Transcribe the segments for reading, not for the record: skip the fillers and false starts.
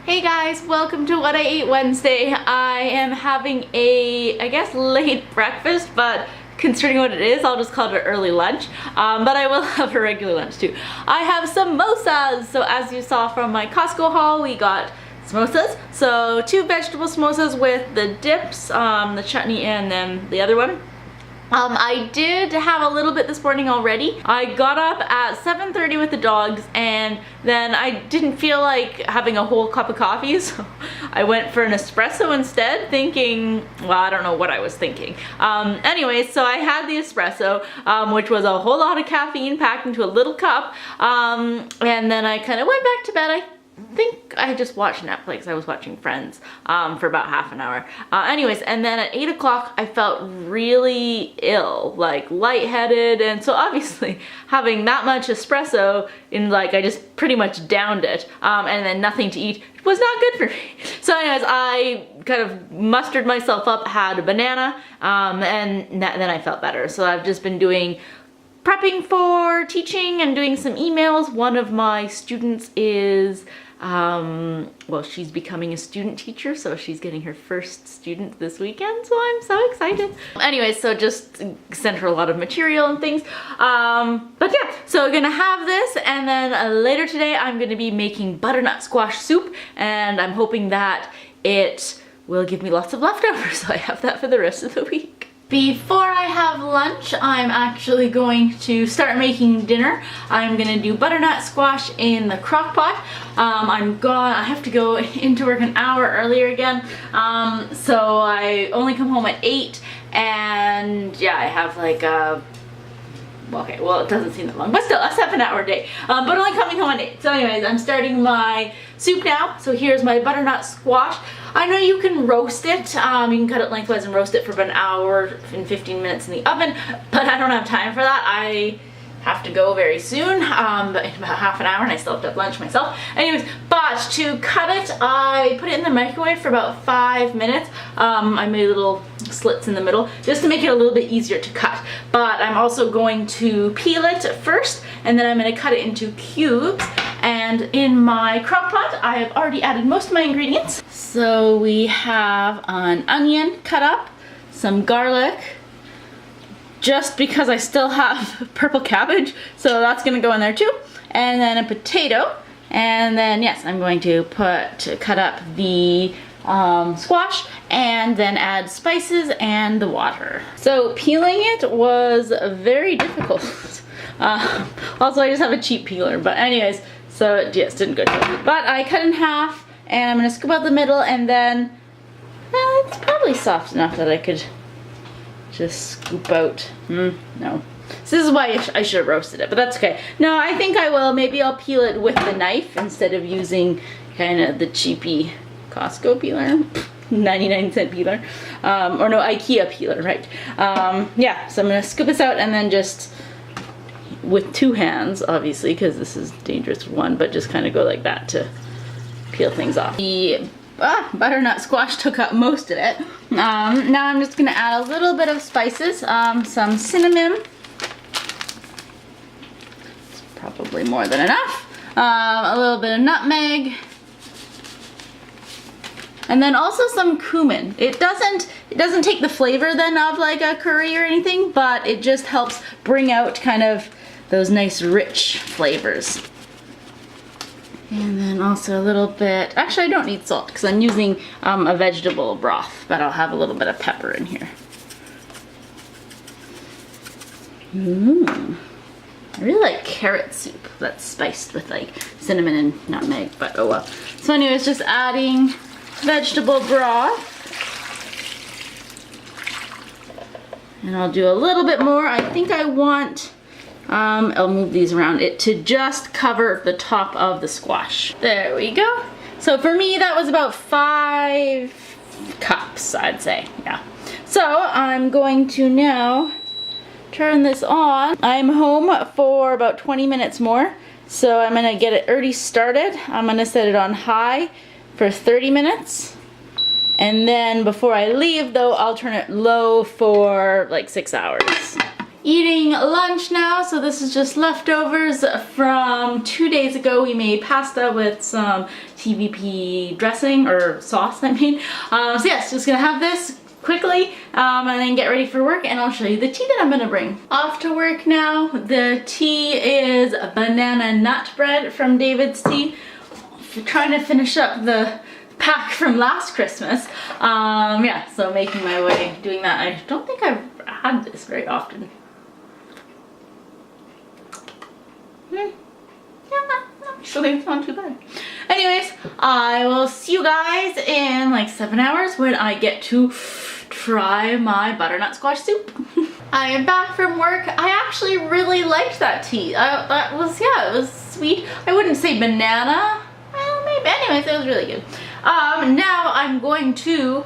Hey guys, welcome to What I Ate Wednesday. I am having a, I guess, late breakfast, but considering what it is, I'll just call it an early lunch. But I will have a regular lunch too. I have samosas. So as you saw from my Costco haul, we got samosas. So 2 vegetable samosas with the dips, the chutney and then the other one. I did have a little bit this morning already. I got up at 7:30 with the dogs and then I didn't feel like having a whole cup of coffee, so I went for an espresso instead, thinking, well, I don't know what I was thinking. Anyway, so I had the espresso, which was a whole lot of caffeine packed into a little cup, and then I kind of went back to bed. I think I just watched Netflix. I was watching Friends for about half an hour. Anyways, and then at 8 o'clock I felt really ill, like lightheaded, and so obviously having that much espresso in, like, I just pretty much downed it, and then nothing to eat was not good for me. So anyways, I kind of mustered myself up, had a banana, and then I felt better. So I've just been doing prepping for teaching and doing some emails. One of my students is well, she's becoming a student teacher, so she's getting her first student this weekend, so I'm so excited. Anyways, so just sent her a lot of material and things. But yeah, so we're gonna have this, and then later today I'm gonna be making butternut squash soup, and I'm hoping that it will give me lots of leftovers, so I have that for the rest of the week. Before I have lunch, I'm actually going to start making dinner. I'm gonna do butternut squash in the crock pot. I have to go into work an hour earlier again. So I only come home at 8, and yeah, I have like a, okay, well, it doesn't seem that long, but still a 7-hour day. But only coming home at 8. So anyways, I'm starting my soup now. So here's my butternut squash. I know you can roast it. You can cut it lengthwise and roast it for about an hour and 15 minutes in the oven, but I don't have time for that. I have to go very soon, but in about half an hour, and I still have to have lunch myself. Anyways, but to cut it, I put it in the microwave for about 5 minutes. I made little slits in the middle just to make it a little bit easier to cut. But I'm also going to peel it first, and then I'm going to cut it into cubes. And in my crock pot, I have already added most of my ingredients. So we have an onion cut up, some garlic, just because I still have purple cabbage, so that's gonna go in there too. And then a potato, and then yes, I'm going to cut up the squash, and then add spices and the water. So peeling it was very difficult. Also, I just have a cheap peeler, but anyways, so yes, didn't go too well. But I cut in half, and I'm gonna scoop out the middle, and then it's probably soft enough that I could just scoop out. No. So this is why I should have roasted it, but that's okay. No, I think I will. Maybe I'll peel it with the knife instead of using kind of the cheapy Costco peeler, 99-cent peeler, or no, IKEA peeler, right? Yeah, so I'm gonna scoop this out, and then just with 2 hands, obviously, because this is dangerous with one, but just kind of go like that to peel things off. The butternut squash took up most of it. Now I'm just gonna add a little bit of spices, some cinnamon. It's probably more than enough. A little bit of nutmeg. And then also some cumin. It doesn't take the flavor then of like a curry or anything, but it just helps bring out kind of those nice rich flavors. And then also a little bit, actually I don't need salt because I'm using a vegetable broth, but I'll have a little bit of pepper in here. I really like carrot soup that's spiced with like cinnamon and nutmeg, but oh well. So anyways, just adding vegetable broth. And I'll do a little bit more. I think I want, I'll move these around it to just cover the top of the squash. There we go. So for me, that was about 5 cups, I'd say, yeah. So I'm going to now turn this on. I'm home for about 20 minutes more. So I'm gonna get it already started. I'm gonna set it on high for 30 minutes. And then before I leave though, I'll turn it low for like 6 hours. eating lunch now, so this is just leftovers from 2 days ago. We made pasta with some TVP dressing, or sauce I mean. So yes, just gonna have this quickly and then get ready for work, and I'll show you the tea that I'm gonna bring. Off to work now. The tea is banana nut bread from David's Tea. Trying to finish up the pack from last Christmas. Yeah, so making my way doing that. I don't think I've had this very often. Yeah, actually it's not too bad. Anyways, I will see you guys in like 7 hours when I get to try my butternut squash soup. I am back from work. I actually really liked that tea. That was, yeah, it was sweet. I wouldn't say banana. Well, maybe. Anyways, it was really good. Now I'm going to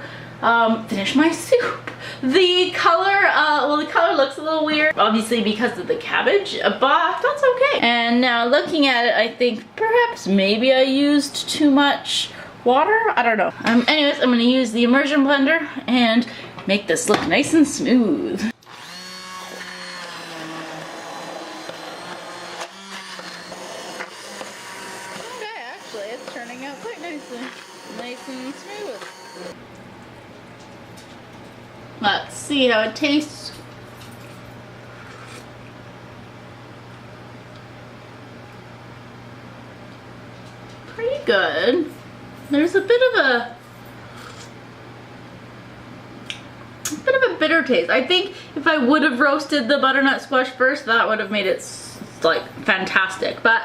finish my soup. The color, well, the color looks a little weird, obviously because of the cabbage, but that's okay. And now looking at it, I think perhaps maybe I used too much water. I don't know. Anyways, I'm gonna use the immersion blender and make this look nice and smooth. Okay, actually, it's turning out quite nicely. Nice and smooth. Let's see how it tastes. Pretty good. There's a bit of a bitter taste. I think if I would have roasted the butternut squash first, that would have made it like fantastic. But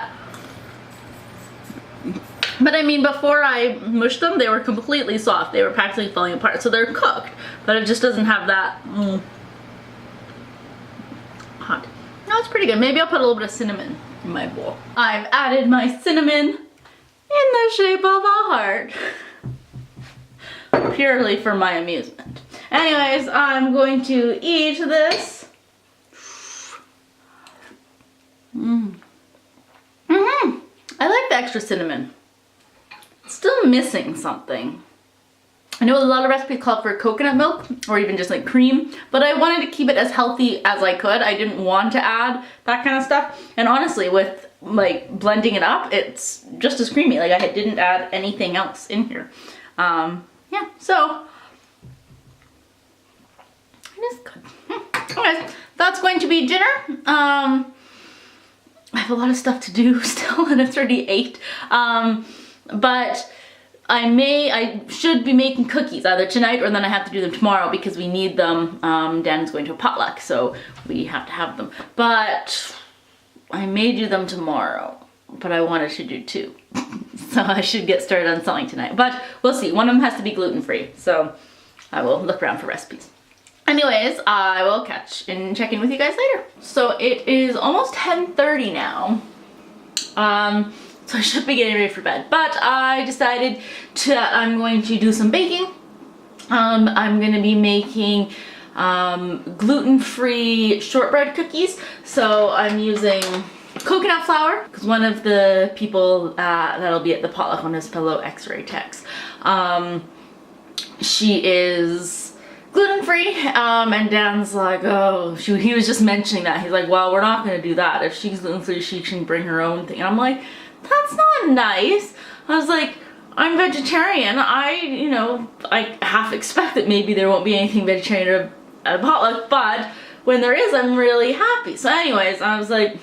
I mean, before I mushed them, they were completely soft. They were practically falling apart. So they're cooked, but it just doesn't have that hot. No, it's pretty good. Maybe I'll put a little bit of cinnamon in my bowl. I've added my cinnamon in the shape of a heart. Purely for my amusement. Anyways, I'm going to eat this. I like the extra cinnamon. Still missing something. I know a lot of recipes call for coconut milk or even just like cream, but I wanted to keep it as healthy as I could. I didn't want to add that kind of stuff. And honestly, with like blending it up, it's just as creamy. Like I didn't add anything else in here. Yeah, so it is good. Okay, that's going to be dinner. I have a lot of stuff to do still, and it's already 8. But I should be making cookies either tonight or then I have to do them tomorrow because we need them. Dan's going to a potluck, so we have to have them. But I may do them tomorrow, but I wanted to do 2. So I should get started on something tonight. But we'll see. One of them has to be gluten-free, so I will look around for recipes. Anyways, I will check in with you guys later. So it is almost 10:30 now. So I should be getting ready for bed, but I decided I'm going to do some baking. I'm going to be making gluten-free shortbread cookies. So I'm using coconut flour, because one of the people that'll be at the potluck on his fellow X-ray techs, she is gluten-free, and Dan's like, oh, he was just mentioning that. He's like, well, we're not going to do that. If she's gluten-free, she can bring her own thing. And I'm like, that's not nice. I was like, I'm vegetarian. I half expect that maybe there won't be anything vegetarian at a potluck, but when there is, I'm really happy. So anyways, I was like,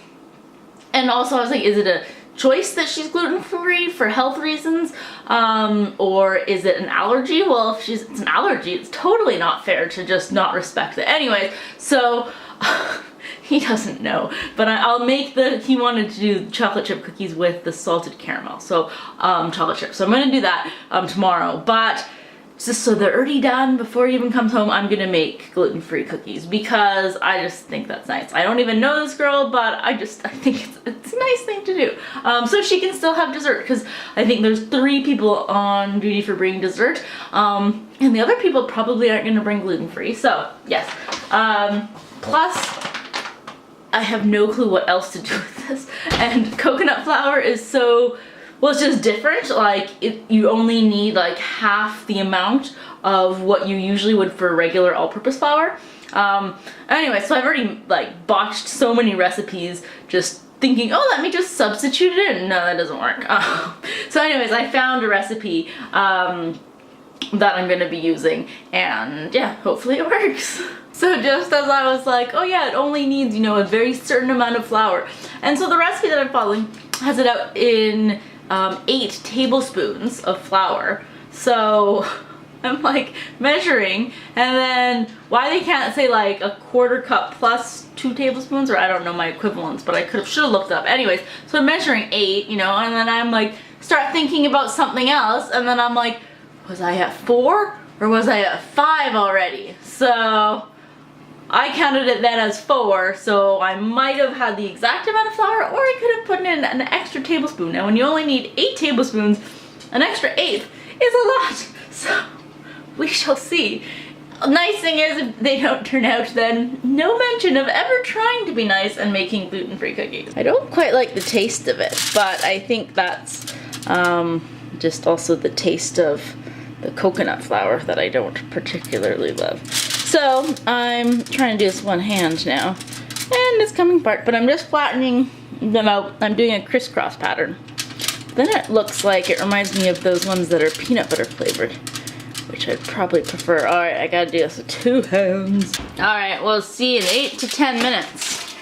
and also I was like, is it a choice that she's gluten-free for health reasons, or is it an allergy? Well, if it's an allergy, it's totally not fair to just not respect it. Anyways, so he doesn't know, but I'll make he wanted to do chocolate chip cookies with the salted caramel, so chocolate chip. So I'm gonna do that tomorrow, but just so they're already done before he even comes home, I'm gonna make gluten-free cookies because I just think that's nice. I don't even know this girl, but I think it's a nice thing to do. So she can still have dessert, because I think there's 3 people on duty for bringing dessert, and the other people probably aren't gonna bring gluten-free, so yes. Plus, I have no clue what else to do with this, and coconut flour is so, well, it's just different. Like, you only need like half the amount of what you usually would for regular all-purpose flour. Anyway, so I've already like botched so many recipes just thinking, oh, let me just substitute it in. No, that doesn't work. So anyways, I found a recipe that I'm gonna be using, and yeah, hopefully it works. So just as I was like, oh yeah, it only needs, you know, a very certain amount of flour. And so the recipe that I'm following has it out in 8 tablespoons of flour. So I'm like measuring, and then why they can't say like a 1/4 cup plus 2 tablespoons, or I don't know my equivalents, but I should have looked up. Anyways, so I'm measuring 8, you know, and then I'm like, start thinking about something else, and then I'm like, was I at 4 or was I at 5 already? So I counted it then as 4, so I might have had the exact amount of flour, or I could have put in an extra tablespoon. Now when you only need 8 tablespoons, an extra 8 is a lot. So we shall see. Nice thing is, if they don't turn out, then no mention of ever trying to be nice and making gluten-free cookies. I don't quite like the taste of it, but I think that's just also the taste of the coconut flour that I don't particularly love. So I'm trying to do this one hand now, and it's coming apart, but I'm just flattening them out. I'm doing a crisscross pattern. Then it looks like it reminds me of those ones that are peanut butter flavored, which I'd probably prefer. All right, I gotta do this with 2 hands. All right, we'll see in 8 to 10 minutes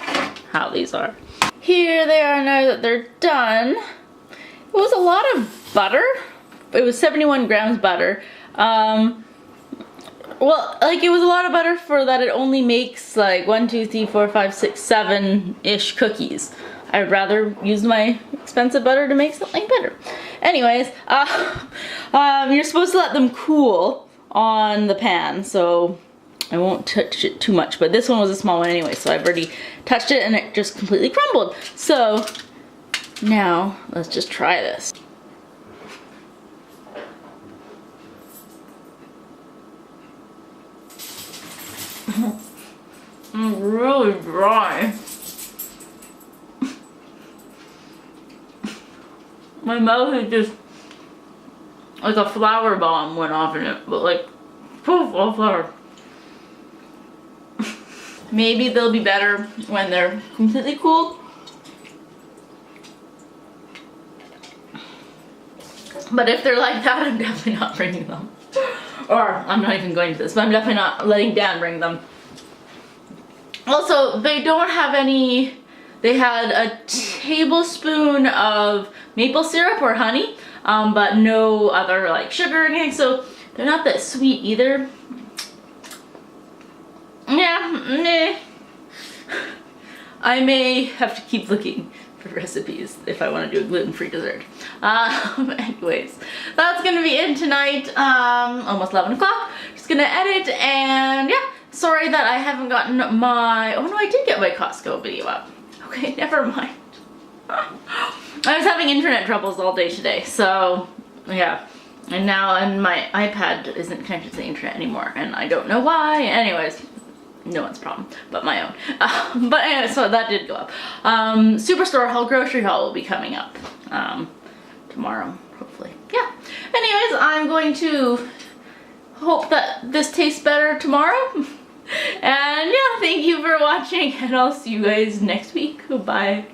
how these are. Here they are now that they're done. It was a lot of butter. It was 71 grams butter. Well, like, it was a lot of butter for that it only makes like 1, 2, 3, 4, 5, 6, 7-ish cookies. I'd rather use my expensive butter to make something better. Anyways, you're supposed to let them cool on the pan, so I won't touch it too much, but this one was a small one anyway, so I've already touched it and it just completely crumbled. So now let's just try this. It's really dry. My mouth is just like a flour bomb went off in it, but like, poof, all flour. Maybe they'll be better when they're completely cooled. But if they're like that, I'm definitely not bringing them. Or, I'm not even going to this, but I'm definitely not letting Dan bring them. Also, they don't have any, they had a tablespoon of maple syrup or honey, but no other like sugar or anything, so they're not that sweet either. Yeah, meh. I may have to keep looking for recipes if I want to do a gluten-free dessert. Anyways, that's gonna be it tonight. Almost 11 o'clock. Just gonna edit, and yeah, sorry that I haven't gotten my, oh no, I did get my Costco video up. Okay, never mind. I was having internet troubles all day today, so yeah. And now my iPad isn't connected to the internet anymore, and I don't know why. Anyways, no one's problem but my own. But anyway, so that did go up. Superstore haul, grocery haul will be coming up tomorrow, hopefully. Yeah. Anyways, I'm going to hope that this tastes better tomorrow. And yeah, thank you for watching, and I'll see you guys next week. Bye.